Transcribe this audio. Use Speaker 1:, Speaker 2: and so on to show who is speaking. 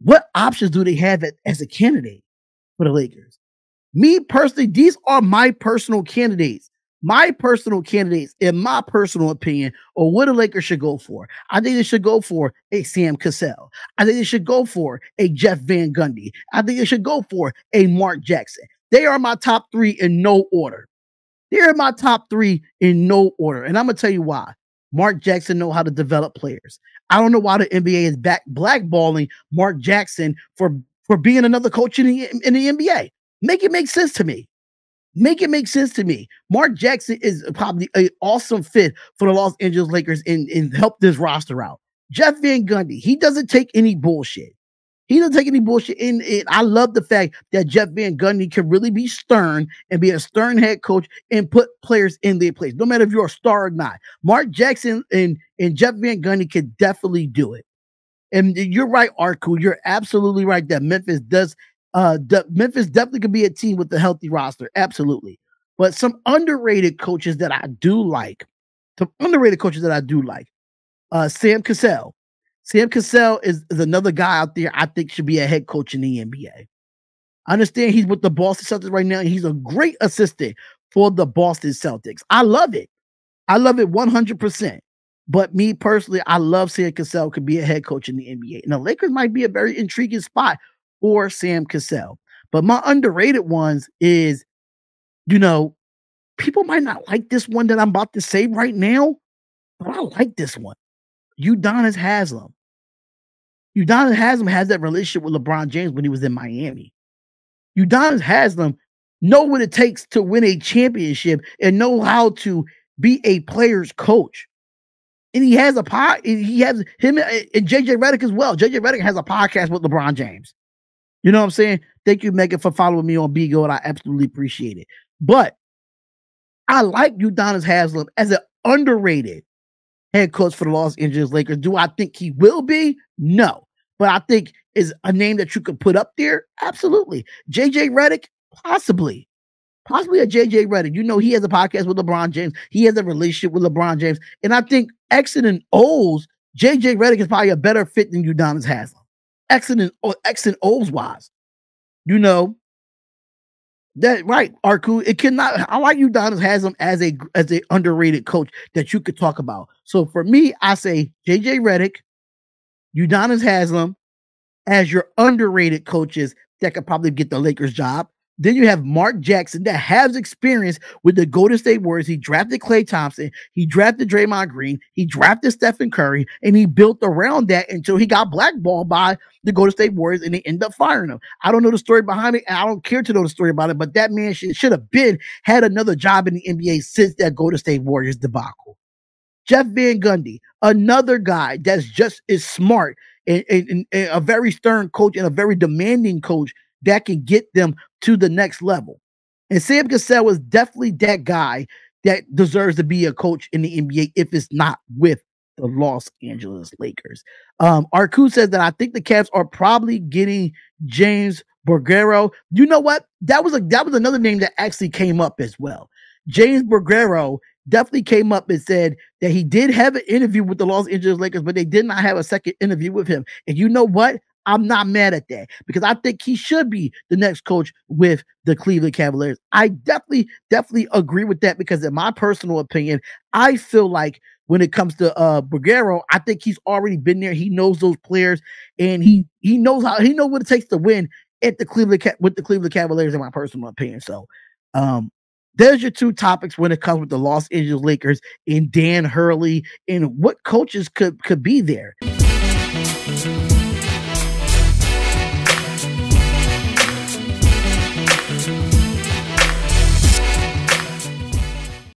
Speaker 1: what options do they have as a candidate for the Lakers? Me personally, these are my personal candidates. My personal candidates, in my personal opinion, or what the Lakers should go for. I think they should go for a Sam Cassell. I think they should go for a Jeff Van Gundy. I think they should go for a Mark Jackson. They are my top three in no order. They're my top three in no order. And I'm going to tell you why. Mark Jackson knows how to develop players. I don't know why the NBA is blackballing Mark Jackson for being another coach in the NBA. Make it make sense to me. Make it make sense to me. Mark Jackson is probably an awesome fit for the Los Angeles Lakers and help this roster out. Jeff Van Gundy, he doesn't take any bullshit. He doesn't take any bullshit. And I love the fact that Jeff Van Gundy can really be stern and be a stern head coach and put players in their place, no matter if you're a star or not. Mark Jackson and Jeff Van Gundy can definitely do it. And you're right, Arku. You're absolutely right that Memphis definitely could be a team with a healthy roster. Absolutely. But some underrated coaches that I do like, Sam Cassell. Sam Cassell is another guy out there I think should be a head coach in the NBA. I understand he's with the Boston Celtics right now, and he's a great assistant for the Boston Celtics. I love it. I love it 100%. But me personally, I love Sam Cassell could be a head coach in the NBA. And the Lakers might be a very intriguing spot for Sam Cassell. But my underrated ones is, people might not like this one that I'm about to say right now, but I like this one. Udonis Haslem. Udonis Haslem has that relationship with LeBron James when he was in Miami. Udonis Haslem know what it takes to win a championship and know how to be a player's coach. And he has he has him and JJ Redick as well. JJ Redick has a podcast with LeBron James. You know what I'm saying? Thank you, Megan, for following me on BGO, and I absolutely appreciate it. But I like Udonis Haslem as an underrated head coach for the Los Angeles Lakers. Do I think he will be? No. But I think is a name that you could put up there? Absolutely. JJ Redick? Possibly. Possibly a JJ Redick. He has a podcast with LeBron James. He has a relationship with LeBron James. And I think X and O's, JJ Redick is probably a better fit than Udonis Haslem. X and O's wise. That right, Arku. It cannot. I like Udonis Haslem as a underrated coach that you could talk about. So for me, I say JJ Redick, Udonis Haslem as your underrated coaches that could probably get the Lakers job. Then you have Mark Jackson that has experience with the Golden State Warriors. He drafted Klay Thompson. He drafted Draymond Green. He drafted Stephen Curry, and he built around that until he got blackballed by the Golden State Warriors, and they ended up firing him. I don't know the story behind it, and I don't care to know the story about it, but that man should have had another job in the NBA since that Golden State Warriors debacle. Jeff Van Gundy, another guy that's just as smart and a very stern coach and a very demanding coach that can get them to the next level. And Sam Cassell is definitely that guy that deserves to be a coach in the NBA if it's not with the Los Angeles Lakers. Arku says that I think the Cavs are probably getting James Borrego. You know what? That was another name that actually came up as well. James Borrego definitely came up and said that he did have an interview with the Los Angeles Lakers, but they did not have a second interview with him. And you know what? I'm not mad at that because I think he should be the next coach with the Cleveland Cavaliers. I definitely agree with that because in my personal opinion, I feel like when it comes to Borrego, I think he's already been there. He knows those players and he knows what it takes to win at the Cleveland Cavaliers in my personal opinion. So, there's your two topics when it comes with the Los Angeles Lakers and Dan Hurley and what coaches could be there.